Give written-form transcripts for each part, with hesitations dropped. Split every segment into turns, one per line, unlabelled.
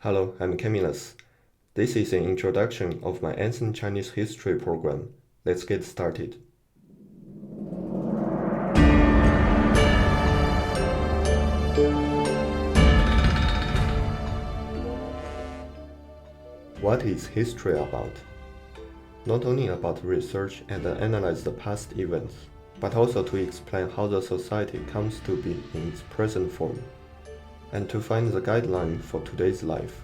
Hello, I'm Camillus. This is an introduction of my ancient Chinese history program. Let's get started. What is history about? Not only about research and analyze the past events, but also to explain how the society comes to be in its present form, and to find the guideline for today's life,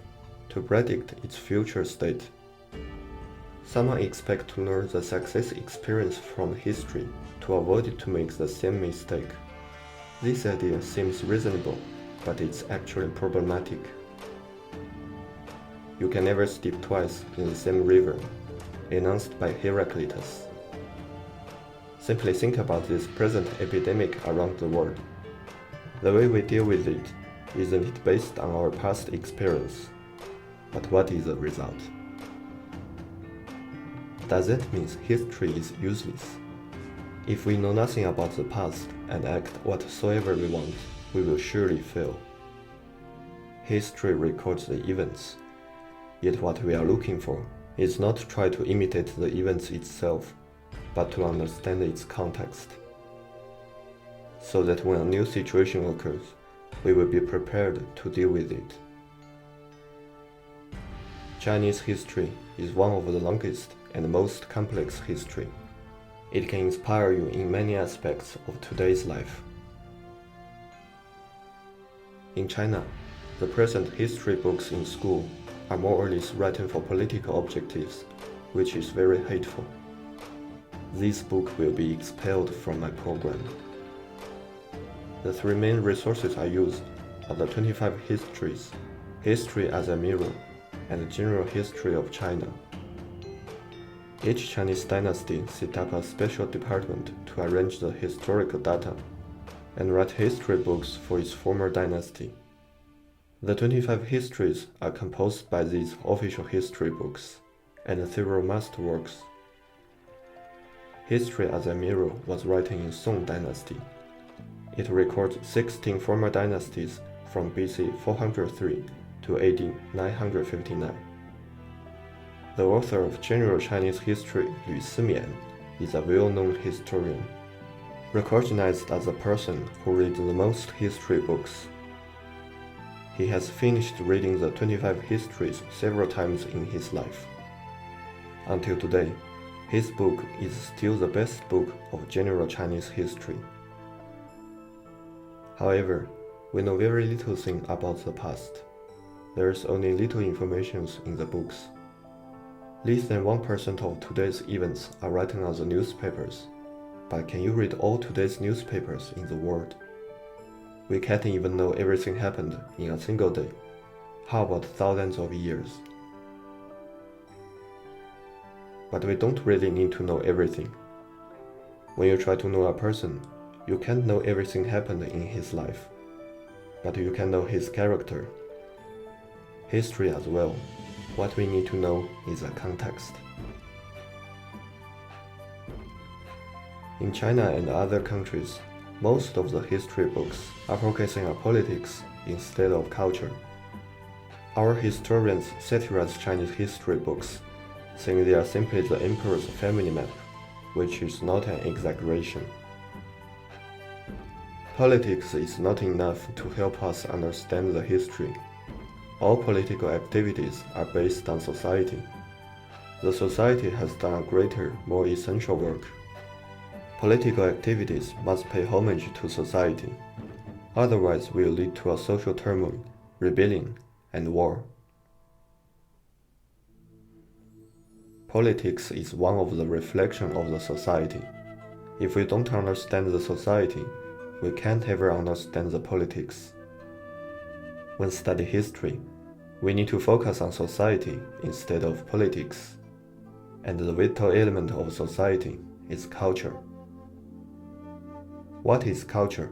to predict its future state. Some expect to learn the success experience from history to avoid to make the same mistake. This idea seems reasonable, but it's actually problematic. You can never step twice in the same river, announced by Heraclitus. Simply think about this present epidemic around the world. The way we deal with it, isn't it based on our past experience? But what is the result? Does that mean history is useless? If we know nothing about the past and act whatsoever we want, we will surely fail. History records the events. Yet what we are looking for is not to try to imitate the events itself, but to understand its context, so that when a new situation occurs, we will be prepared to deal with it. Chinese history is one of the longest and most complex history. It can inspire you in many aspects of today's life. In China, the present history books in school are more or less written for political objectives, which is very hateful. This book will be expelled from my program. The three main resources I use are the 25 histories, History as a Mirror, and General History of China. Each Chinese dynasty set up a special department to arrange the historical data and write history books for its former dynasty. The 25 histories are composed by these official history books and several masterworks. History as a Mirror was written in Song Dynasty. It records 16 former dynasties from BC 403 to AD 959. The author of General Chinese History, Lü Simian, is a well-known historian, recognized as a person who reads the most history books. He has finished reading the 25 histories several times in his life. Until today, his book is still the best book of general Chinese history. However, we know very little thing about the past. There is only little information in the books. Less than 1% of today's events are written on the newspapers. But can you read all today's newspapers in the world? We can't even know everything happened in a single day. How about thousands of years? But we don't really need to know everything. When you try to know a person, you can't know everything happened in his life, but you can know his character. History as well. What we need to know is a context. In China and other countries, most of the history books are focusing on politics instead of culture. Our historians satirize Chinese history books, saying they are simply the emperor's family map, which is not an exaggeration. Politics is not enough to help us understand the history. All political activities are based on society. The society has done a greater, more essential work. Political activities must pay homage to society, otherwise will lead to a social turmoil, rebellion, and war. Politics is one of the reflections of the society. If we don't understand the society, we can't ever understand the politics. When study history, we need to focus on society instead of politics. And the vital element of society is culture. What is culture?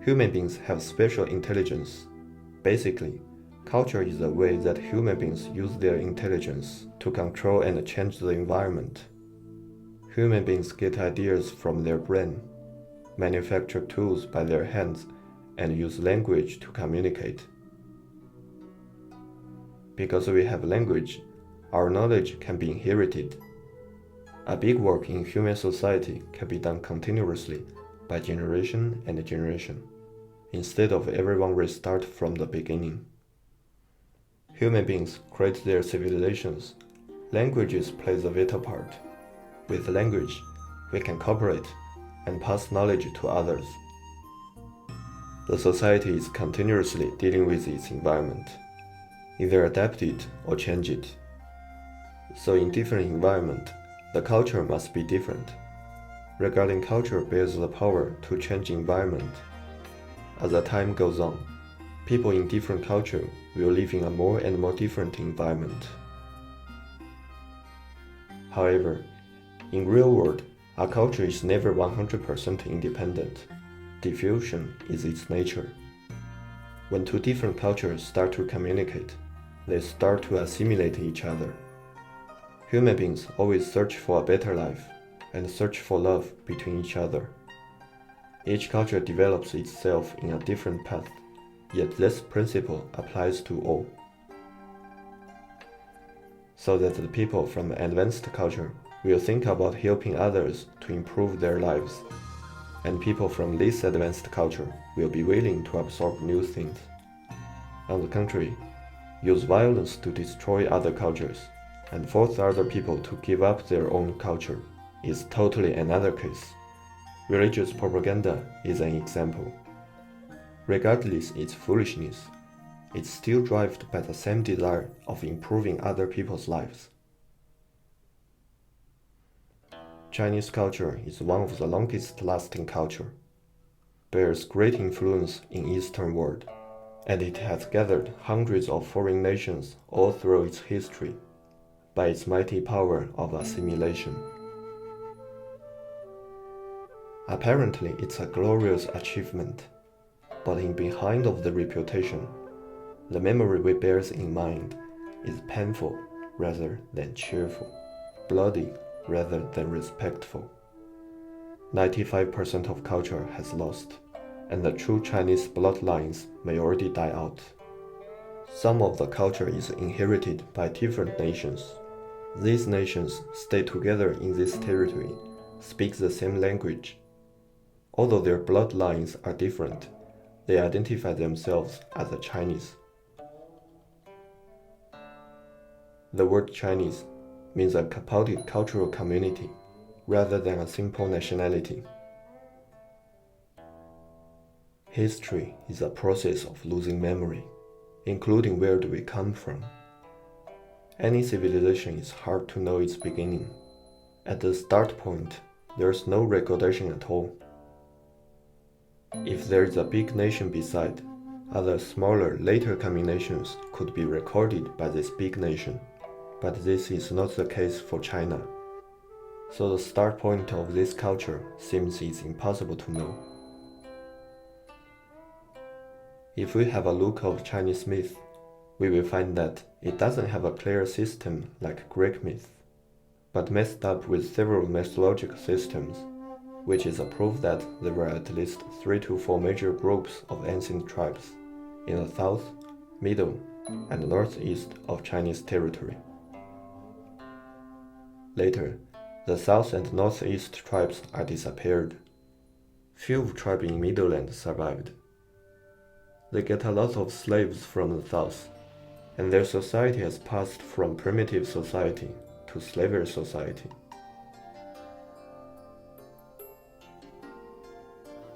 Human beings have special intelligence. Basically, culture is the way that human beings use their intelligence to control and change the environment. Human beings get ideas from their brain, manufacture tools by their hands, and use language to communicate. Because we have language, our knowledge can be inherited. A big work in human society can be done continuously by generation and generation, instead of everyone restart from the beginning. Human beings create their civilizations. Languages play the vital part. With language, we can cooperate and pass knowledge to others. The society is continuously dealing with its environment, either adapt it or change it. So in different environment, the culture must be different. Regarding culture bears the power to change environment. As the time goes on, people in different culture will live in a more and more different environment. However, in real world, a culture is never 100% independent. Diffusion is its nature. When two different cultures start to communicate, they start to assimilate each other. Human beings always search for a better life and search for love between each other. Each culture develops itself in a different path, yet this principle applies to all. So that the people from advanced culture will think about helping others to improve their lives, and people from less advanced culture will be willing to absorb new things. On the contrary, use violence to destroy other cultures and force other people to give up their own culture is totally another case. Religious propaganda is an example. Regardless its foolishness, it's still driven by the same desire of improving other people's lives. Chinese culture is one of the longest lasting culture, bears great influence in Eastern world, and it has gathered hundreds of foreign nations all through its history by its mighty power of assimilation. Apparently, it's a glorious achievement, but in behind of the reputation, the memory we bear in mind is painful rather than cheerful, bloody rather than respectful. 95% of culture has lost, and the true Chinese bloodlines may already die out. Some of the culture is inherited by different nations. These nations stay together in this territory, speak the same language. Although their bloodlines are different, they identify themselves as the Chinese. The word Chinese means a compounded cultural community rather than a simple nationality. History is a process of losing memory, including where do we come from. Any civilization is hard to know its beginning. At the start point, there is no recordation at all. If there is a big nation beside, other smaller later coming nations could be recorded by this big nation, but this is not the case for China. So the start point of this culture seems it's impossible to know. If we have a look of Chinese myth, we will find that it doesn't have a clear system like Greek myth, but messed up with several mythological systems, which is a proof that there were at least 3 to 4 major groups of ancient tribes in the south, middle, and northeast of Chinese territory. Later, the south and northeast tribes are disappeared. Few tribes in Middleland survived. They get a lot of slaves from the south, and their society has passed from primitive society to slavery society.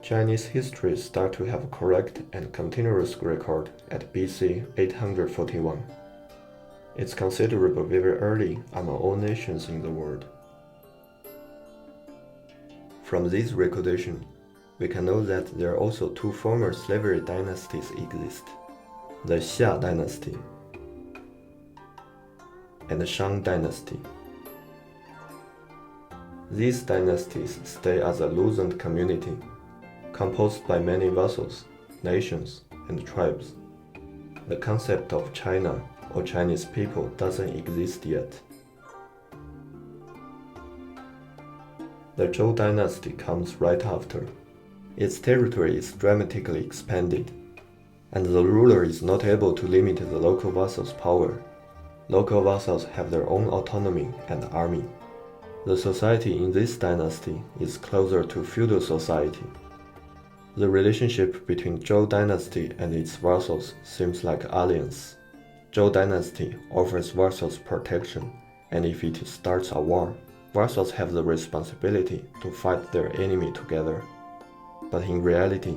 Chinese history starts to have correct and continuous record at BC 841. It's considered very early among all nations in the world. From this recordation, we can know that there are also two former slavery dynasties exist, the Xia dynasty and the Shang dynasty. These dynasties stay as a loosened community, composed by many vassals, nations, and tribes. The concept of China or Chinese people doesn't exist yet. The Zhou dynasty comes right after. Its territory is dramatically expanded, and the ruler is not able to limit the local vassals' power. Local vassals have their own autonomy and army. The society in this dynasty is closer to feudal society. The relationship between Zhou dynasty and its vassals seems like alliance. Zhou dynasty offers vassals protection, and if it starts a war, vassals have the responsibility to fight their enemy together. But in reality,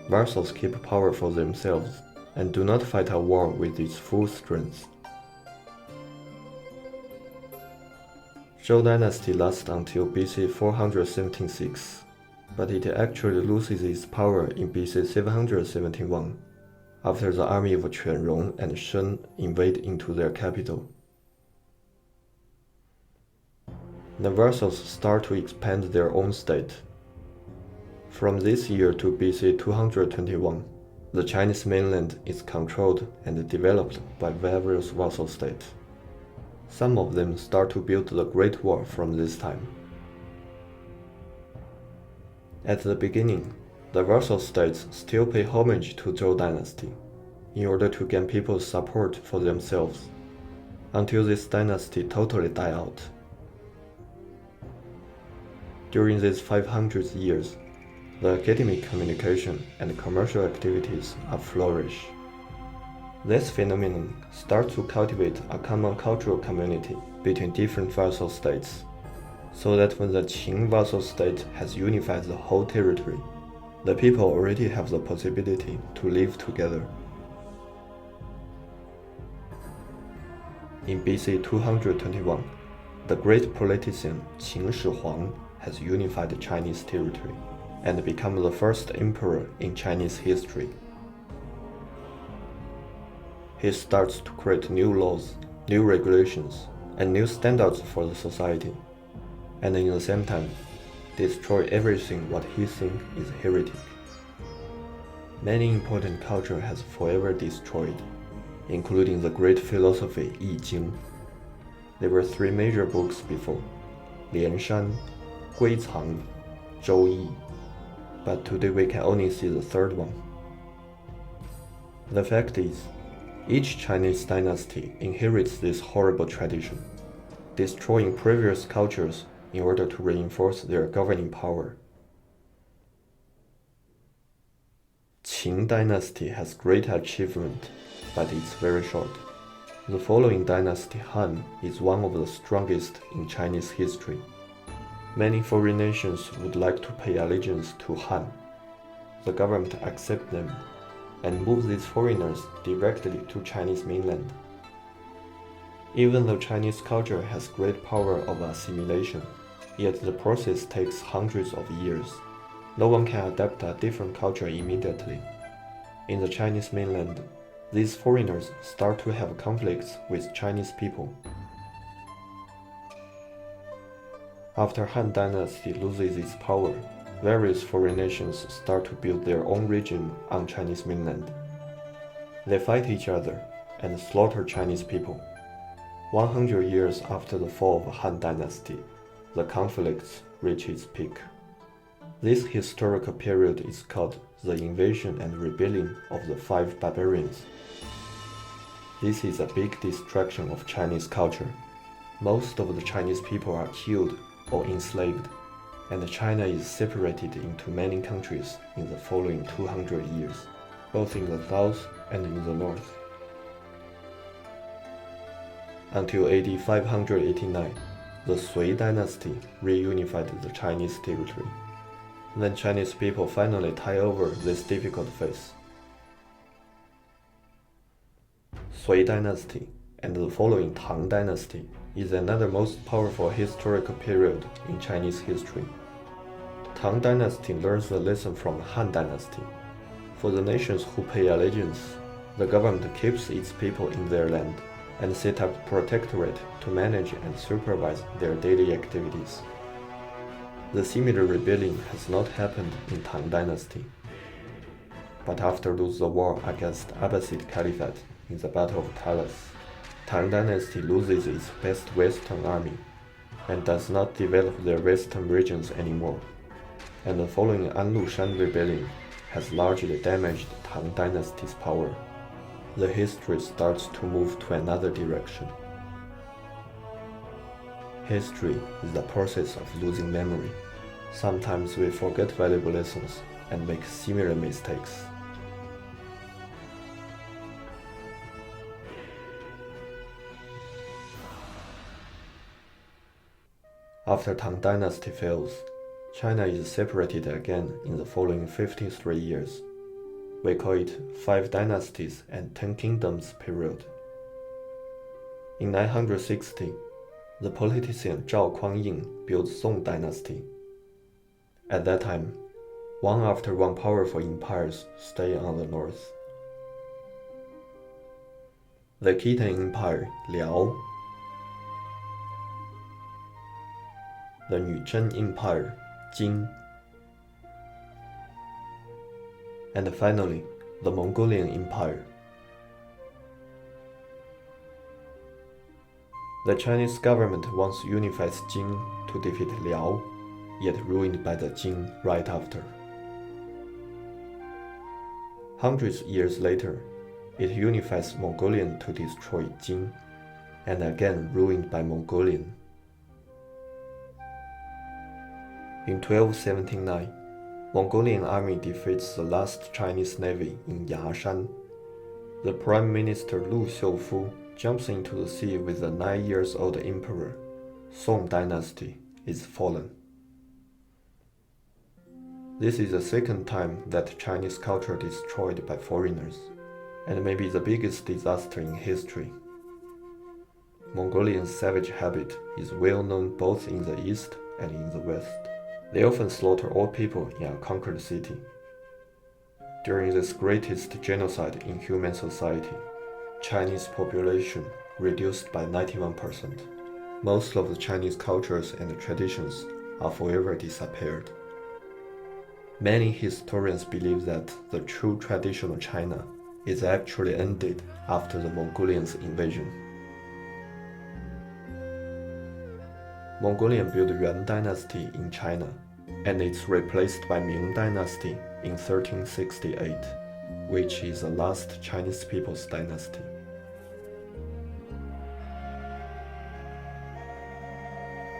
vassals keep power for themselves and do not fight a war with its full strength. Zhou dynasty lasts until BC 476, but it actually loses its power in BC 771, after the army of Quanrong and Shen invade into their capital. The vassals start to expand their own state. From this year to BC 221, the Chinese mainland is controlled and developed by various vassal states. Some of them start to build the Great Wall from this time. At the beginning, the vassal states still pay homage to Zhou dynasty in order to gain people's support for themselves, until this dynasty totally died out. During these 500 years, the academic communication and commercial activities are flourish. This phenomenon starts to cultivate a common cultural community between different vassal states, so that when the Qing vassal state has unified the whole territory, the people already have the possibility to live together. In BC 221, the great politician Qin Shi Huang has unified the Chinese territory and become the first emperor in Chinese history. He starts to create new laws, new regulations, and new standards for the society, and in the same time, destroy everything what he thinks is heretic. Many important culture has forever destroyed, including the great philosophy I Ching. There were three major books before, Lianshan, Guicang, Zhouyi, but today we can only see the third one. The fact is, each Chinese dynasty inherits this horrible tradition, destroying previous cultures in order to reinforce their governing power. Qing dynasty has great achievement, but it's very short. The following dynasty, Han, is one of the strongest in Chinese history. Many foreign nations would like to pay allegiance to Han. The government accepts them and moves these foreigners directly to Chinese mainland. Even though Chinese culture has great power of assimilation, yet the process takes hundreds of years. No one can adapt a different culture immediately. In the Chinese mainland, these foreigners start to have conflicts with Chinese people. After Han dynasty loses its power, various foreign nations start to build their own regime on Chinese mainland. They fight each other and slaughter Chinese people. 100 years after the fall of Han dynasty, the conflicts reach its peak. This historical period is called the invasion and rebellion of the Five Barbarians. This is a big destruction of Chinese culture. Most of the Chinese people are killed or enslaved, and China is separated into many countries in the following 200 years, both in the south and in the north. Until AD 589, the Sui dynasty reunified the Chinese territory. Then Chinese people finally tie over this difficult phase. Sui dynasty and the following Tang dynasty is another most powerful historical period in Chinese history. Tang dynasty learns a lesson from Han dynasty. For the nations who pay allegiance, the government keeps its people in their land and set up a protectorate to manage and supervise their daily activities. The similar rebellion has not happened in Tang dynasty. But after losing the war against Abbasid Caliphate in the Battle of Talas, Tang dynasty loses its best western army and does not develop their western regions anymore, and the following Anlushan rebellion has largely damaged Tang dynasty's power. The history starts to move to another direction. History is the process of losing memory. Sometimes we forget valuable lessons and make similar mistakes. After Tang dynasty fails, China is separated again in the following 53 years. We call it 5 dynasties and 10 kingdoms period. In 960, the politician Zhao Kuangying built Song dynasty. At that time, one after one powerful empires stay on the north. The Khitan Empire, Liao. The Nuzhen Empire, Jin. And finally, the Mongolian Empire. The Chinese government once unified Jin to defeat Liao, yet ruined by the Jin right after. Hundreds of years later, it unifies Mongolian to destroy Jin, and again ruined by Mongolian. In 1279, Mongolian army defeats the last Chinese navy in Yashan. The Prime Minister Lu Xiufu jumps into the sea with the 9-year-old emperor. Song dynasty is fallen. This is the second time that Chinese culture destroyed by foreigners, and maybe the biggest disaster in history. Mongolian savage habit is well known both in the east and in the west. They often slaughter all people in a conquered city. During this greatest genocide in human society, Chinese population reduced by 91%. Most of the Chinese cultures and traditions are forever disappeared. Many historians believe that the true traditional China is actually ended after the Mongolians' invasion. Mongolian built Yuan dynasty in China, and it's replaced by Ming dynasty in 1368, which is the last Chinese people's dynasty.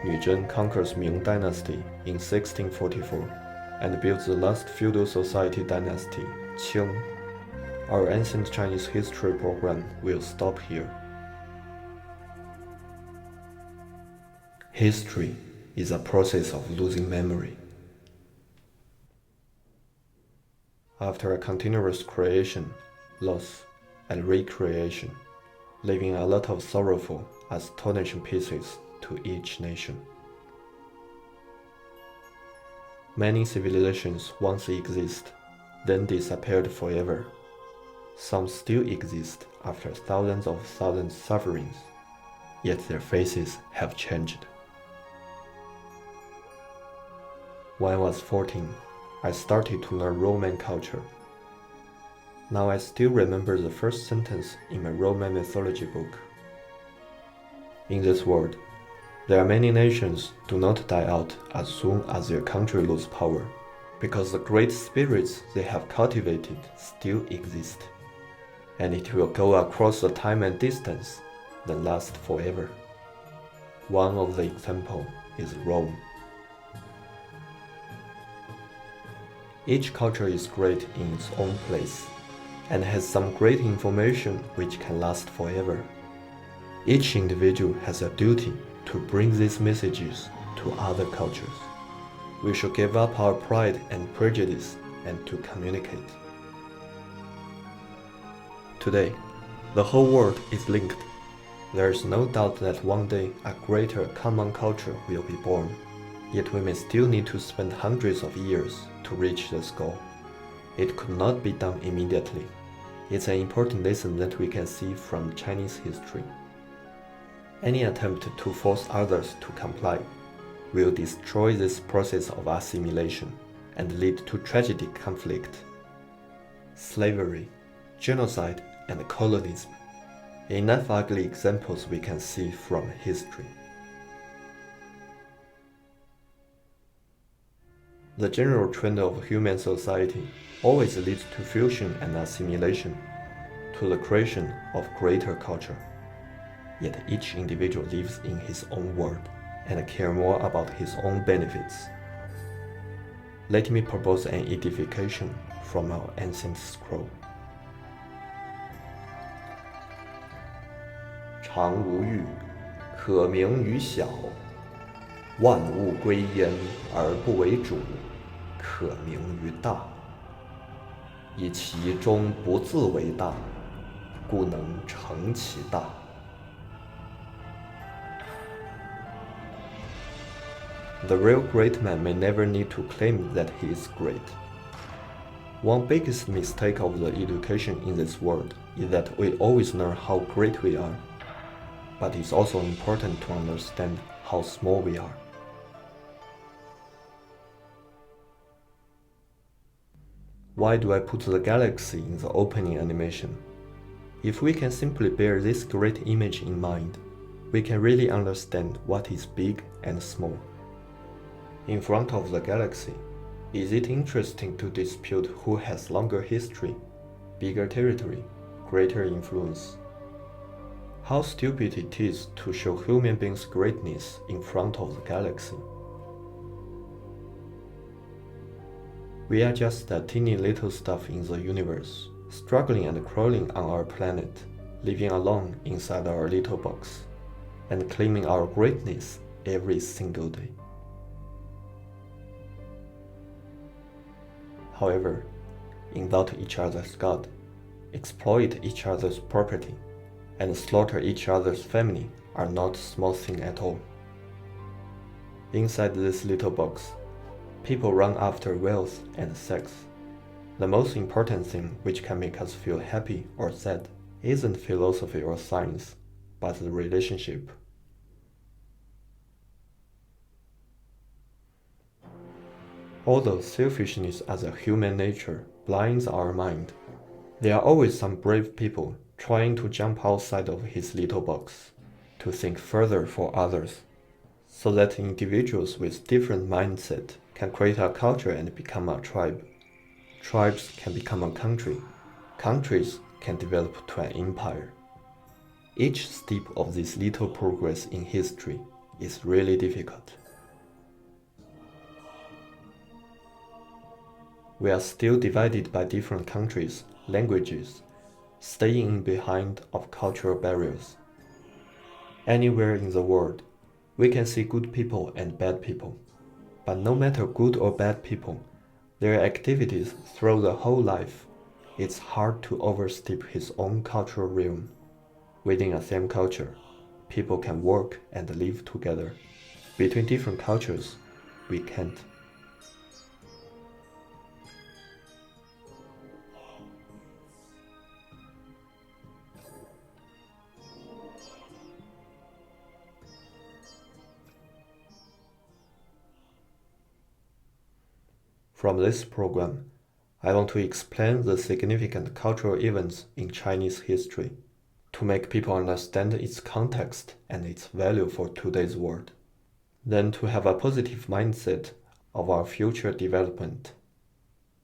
Nuzhen conquers Ming dynasty in 1644 and builds the last feudal society dynasty, Qing. Our ancient Chinese history program will stop here. History is a process of losing memory. After a continuous creation, loss, and recreation, leaving a lot of sorrowful, astonishing pieces to each nation. Many civilizations once exist, then disappeared forever. Some still exist after thousands of sufferings, yet their faces have changed. When I was 14, I started to learn Roman culture. Now I still remember the first sentence in my Roman mythology book. In this world, there are many nations do not die out as soon as their country loses power, because the great spirits they have cultivated still exist, and it will go across the time and distance, then last forever. One of the examples is Rome. Each culture is great in its own place, and has some great information which can last forever. Each individual has a duty to bring these messages to other cultures. We should give up our pride and prejudice and to communicate. Today, the whole world is linked. There is no doubt that one day a greater common culture will be born, yet we may still need to spend hundreds of years to reach this goal. It could not be done immediately. It's an important lesson that we can see from Chinese history. Any attempt to force others to comply will destroy this process of assimilation and lead to tragic conflict. Slavery, genocide, and colonialism. Enough ugly examples we can see from history. The general trend of human society always leads to fusion and assimilation, to the creation of greater culture. Yet each individual lives in his own world and cares more about his own benefits. Let me propose an edification from our ancient scroll. 常无欲，可名于小；万物归焉而不为主，可名于大。以其中不自为大，故能成其大。The real great man may never need to claim that he is great. One biggest mistake of the education in this world is that we always learn how great we are, but it's also important to understand how small we are. Why do I put the galaxy in the opening animation? If we can simply bear this great image in mind, we can really understand what is big and small. In front of the galaxy, is it interesting to dispute who has longer history, bigger territory, greater influence? How stupid it is to show human beings' greatness in front of the galaxy. We are just a teeny little stuff in the universe, struggling and crawling on our planet, living alone inside our little box, and claiming our greatness every single day. However, insult each other's God, exploit each other's property, and slaughter each other's family are not small things at all. Inside this little box, people run after wealth and sex. The most important thing which can make us feel happy or sad isn't philosophy or science, but the relationship. Although selfishness as a human nature blinds our mind, there are always some brave people trying to jump outside of his little box, to think further for others, so that individuals with different mindset can create a culture and become a tribe. Tribes can become a country. Countries can develop to an empire. Each step of this little progress in history is really difficult. We are still divided by different countries, languages, staying in behind of cultural barriers. Anywhere in the world, we can see good people and bad people. But no matter good or bad people, their activities through the whole life, it's hard to overstep his own cultural realm. Within a same culture, people can work and live together. Between different cultures, we can't. From this program, I want to explain the significant cultural events in Chinese history, to make people understand its context and its value for today's world, then to have a positive mindset of our future development.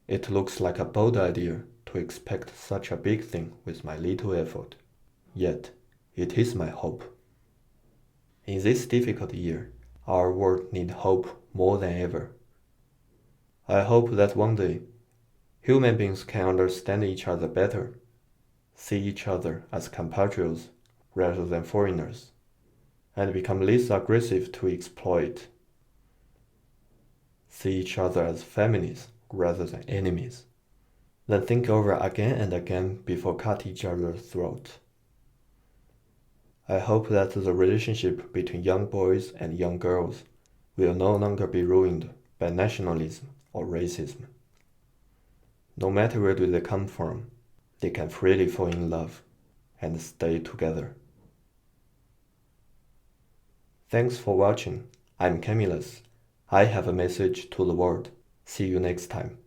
It looks like a bold idea to expect such a big thing with my little effort, yet it is my hope. In this difficult year, our world needs hope more than ever. I hope that one day, human beings can understand each other better, see each other as compatriots rather than foreigners, and become less aggressive to exploit. See each other as families rather than enemies. Then think over again and again before cut each other's throat. I hope that the relationship between young boys and young girls will no longer be ruined by nationalism or racism. No matter where do they come from, they can freely fall in love and stay together. Thanks for watching. I'm Camillus. I have a message to the world. See you next time.